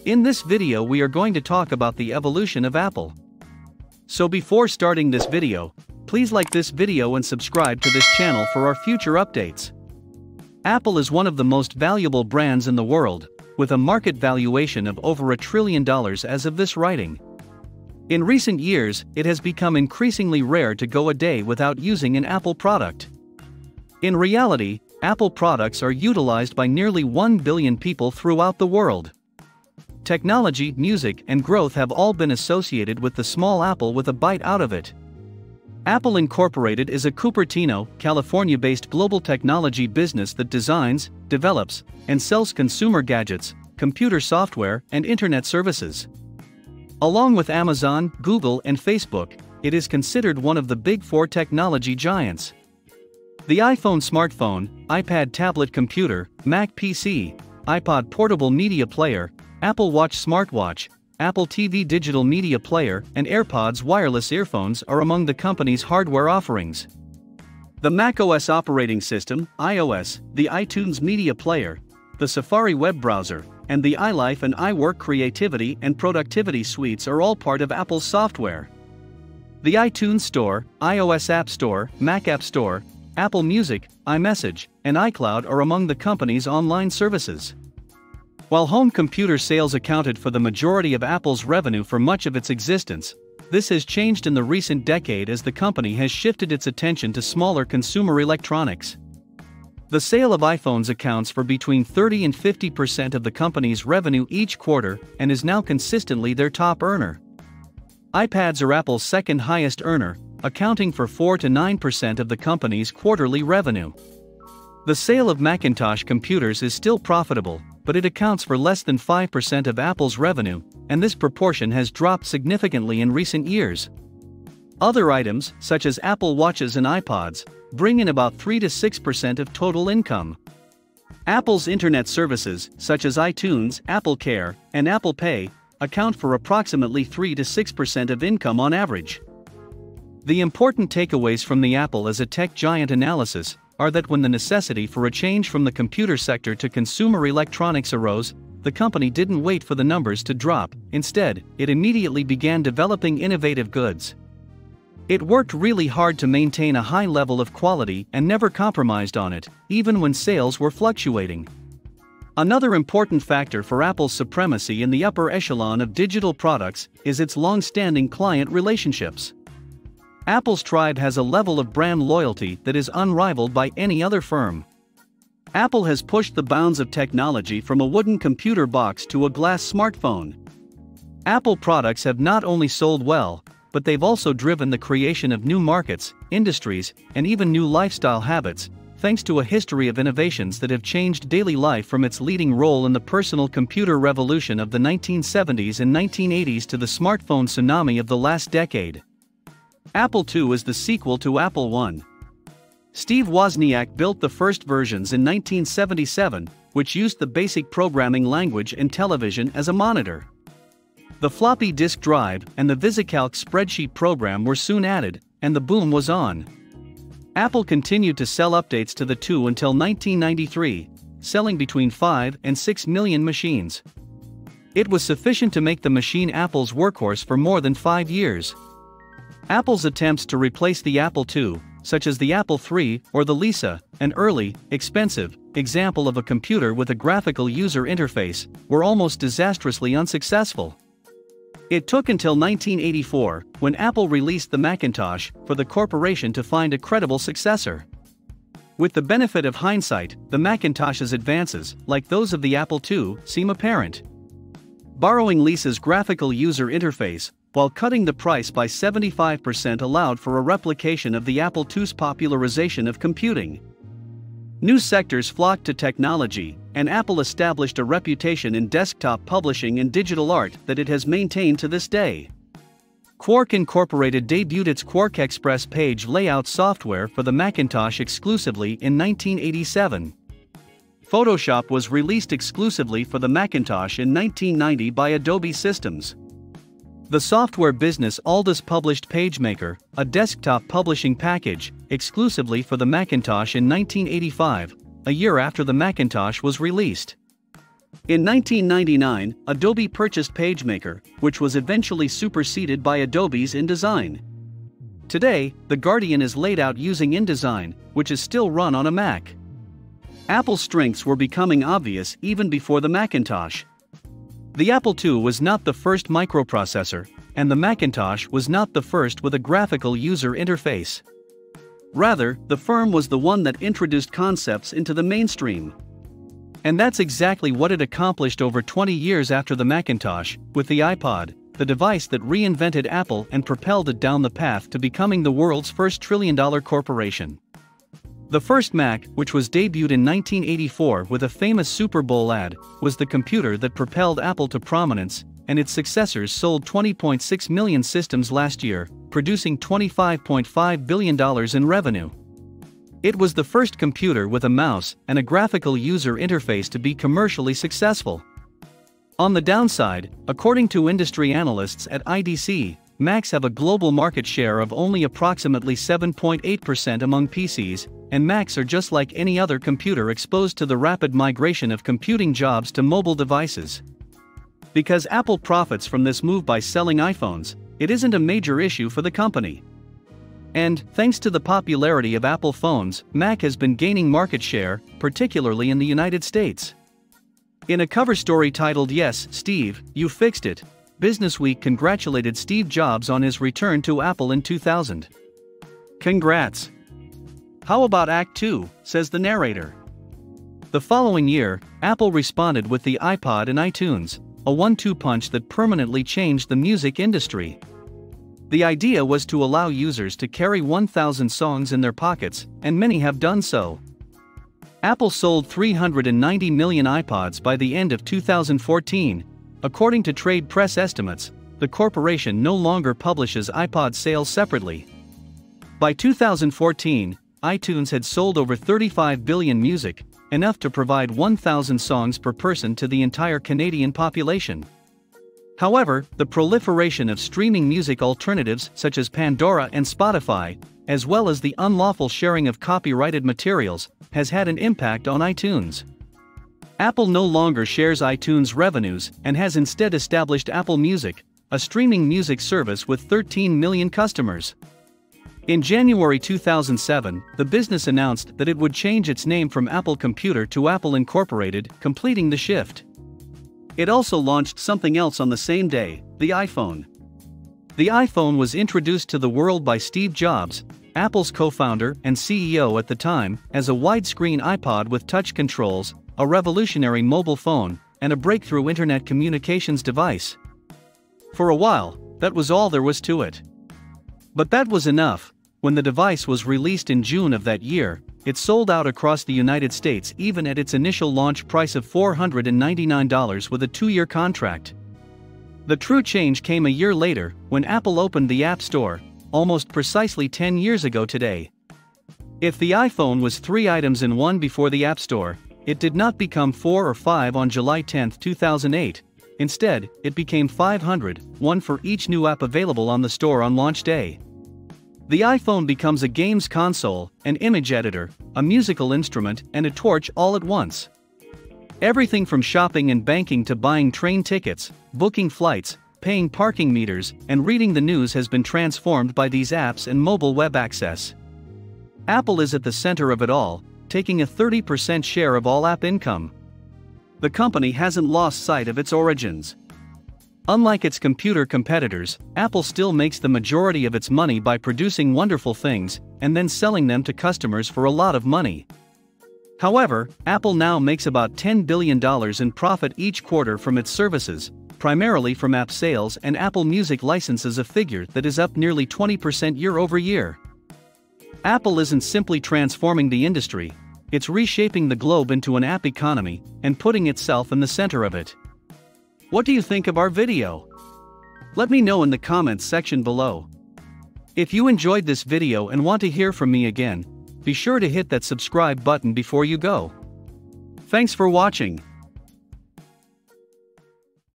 In this video we are going to talk about the evolution of Apple. So before starting this video, please like this video and subscribe to this channel for our future updates. Apple is one of the most valuable brands in the world, with a market valuation of over $1 trillion as of this writing. In recent years, it has become increasingly rare to go a day without using an Apple product. In reality, Apple products are utilized by nearly 1 billion people throughout the world. Technology, music, and growth have all been associated with the small Apple with a bite out of it. Apple Incorporated is a Cupertino, California-based global technology business that designs, develops, and sells consumer gadgets, computer software, and internet services. Along with Amazon, Google, and Facebook, it is considered one of the Big Four technology giants. The iPhone smartphone, iPad tablet computer, Mac PC, iPod portable media player, Apple Watch smartwatch, Apple TV digital media player, and AirPods wireless earphones are among the company's hardware offerings. The macOS operating system, iOS, the iTunes media player, the Safari web browser, and the iLife and iWork creativity and productivity suites are all part of Apple's software. The iTunes Store, iOS App Store, Mac App Store, Apple Music, iMessage, and iCloud are among the company's online services. While home computer sales accounted for the majority of Apple's revenue for much of its existence, this has changed in the recent decade as the company has shifted its attention to smaller consumer electronics. The sale of iPhones accounts for between 30% and 50% of the company's revenue each quarter and is now consistently their top earner. iPads are Apple's second highest earner, accounting for 4% to 9% of the company's quarterly revenue. The sale of Macintosh computers is still profitable, but it accounts for less than 5% of Apple's revenue, and this proportion has dropped significantly in recent years. Other items, such as Apple Watches and iPods, bring in about 3% to 6% of total income. Apple's internet services, such as iTunes, Apple Care, and Apple Pay, account for approximately 3% to 6% of income on average. The important takeaways from the Apple as a tech giant analysis are that when the necessity for a change from the computer sector to consumer electronics arose, the company didn't wait for the numbers to drop. Instead, it immediately began developing innovative goods. It worked really hard to maintain a high level of quality and never compromised on it, even when sales were fluctuating. Another important factor for Apple's supremacy in the upper echelon of digital products is its long-standing client relationships. Apple's tribe has a level of brand loyalty that is unrivaled by any other firm. Apple has pushed the bounds of technology from a wooden computer box to a glass smartphone. Apple products have not only sold well, but they've also driven the creation of new markets, industries, and even new lifestyle habits, thanks to a history of innovations that have changed daily life from its leading role in the personal computer revolution of the 1970s and 1980s to the smartphone tsunami of the last decade. Apple II is the sequel to Apple I. Steve Wozniak built the first versions in 1977, which used the basic programming language and television as a monitor. The floppy disk drive and the VisiCalc spreadsheet program were soon added, and the boom was on. Apple continued to sell updates to the II until 1993, selling between 5 and 6 million machines. It was sufficient to make the machine Apple's workhorse for more than 5 years. Apple's attempts to replace the Apple II, such as the Apple III or the Lisa, an early, expensive example of a computer with a graphical user interface, were almost disastrously unsuccessful. It took until 1984, when Apple released the Macintosh, for the corporation to find a credible successor. With the benefit of hindsight, the Macintosh's advances, like those of the Apple II, seem apparent. Borrowing Lisa's graphical user interface, while cutting the price by 75%, allowed for a replication of the Apple II's popularization of computing. New sectors flocked to technology, and Apple established a reputation in desktop publishing and digital art that it has maintained to this day. Quark Incorporated debuted its Quark Express page layout software for the Macintosh exclusively in 1987. Photoshop was released exclusively for the Macintosh in 1990 by Adobe Systems. The software business Aldus published PageMaker, a desktop publishing package, exclusively for the Macintosh in 1985, a year after the Macintosh was released. In 1999, Adobe purchased PageMaker, which was eventually superseded by Adobe's InDesign. Today, the Guardian is laid out using InDesign, which is still run on a Mac. Apple's strengths were becoming obvious even before the Macintosh. The Apple II was not the first microprocessor, and the Macintosh was not the first with a graphical user interface. Rather, the firm was the one that introduced concepts into the mainstream. And that's exactly what it accomplished over 20 years after the Macintosh, with the iPod, the device that reinvented Apple and propelled it down the path to becoming the world's first trillion-dollar corporation. The first Mac, which was debuted in 1984 with a famous Super Bowl ad, was the computer that propelled Apple to prominence, and its successors sold 20.6 million systems last year, producing $25.5 billion in revenue. It was the first computer with a mouse and a graphical user interface to be commercially successful. On the downside, according to industry analysts at IDC, Macs have a global market share of only approximately 7.8% among PCs, and Macs are just like any other computer exposed to the rapid migration of computing jobs to mobile devices. Because Apple profits from this move by selling iPhones, it isn't a major issue for the company. And, thanks to the popularity of Apple phones, Mac has been gaining market share, particularly in the United States. In a cover story titled "Yes, Steve, You Fixed It," Businessweek congratulated Steve Jobs on his return to Apple in 2000. Congrats! How about Act 2, says the narrator. The following year, Apple responded with the iPod and iTunes, a one-two punch that permanently changed the music industry. The idea was to allow users to carry 1,000 songs in their pockets, and many have done so. Apple sold 390 million iPods by the end of 2014. According to trade press estimates, the corporation no longer publishes iPod sales separately. By 2014, iTunes had sold over 35 billion music, enough to provide 1,000 songs per person to the entire Canadian population. However, the proliferation of streaming music alternatives such as Pandora and Spotify, as well as the unlawful sharing of copyrighted materials, has had an impact on iTunes. Apple no longer shares iTunes revenues and has instead established Apple Music, a streaming music service with 13 million customers. In January 2007, the business announced that it would change its name from Apple Computer to Apple Incorporated, completing the shift. It also launched something else on the same day, the iPhone. The iPhone was introduced to the world by Steve Jobs, Apple's co-founder and CEO at the time, as a widescreen iPod with touch controls, a revolutionary mobile phone, and a breakthrough internet communications device. For a while, that was all there was to it. But that was enough. When the device was released in June of that year, it sold out across the United States even at its initial launch price of $499 with a 2-year contract. The true change came a year later, when Apple opened the App Store, almost precisely 10 years ago today. If the iPhone was 3 items in one before the App Store, it did not become 4 or 5 on July 10, 2008. Instead, it became 500, one for each new app available on the store on launch day. The iPhone becomes a games console, an image editor, a musical instrument, and a torch all at once. Everything from shopping and banking to buying train tickets, booking flights, paying parking meters, and reading the news has been transformed by these apps and mobile web access. Apple is at the center of it all, taking a 30% share of all app income. The company hasn't lost sight of its origins. Unlike its computer competitors, Apple still makes the majority of its money by producing wonderful things and then selling them to customers for a lot of money. However, Apple now makes about $10 billion in profit each quarter from its services, primarily from app sales, and Apple Music licenses, a figure that is up nearly 20% year over year. Apple isn't simply transforming the industry, it's reshaping the globe into an app economy and putting itself in the center of it. What do you think of our video? Let me know in the comments section below. If you enjoyed this video and want to hear from me again, be sure to hit that subscribe button before you go. Thanks for watching.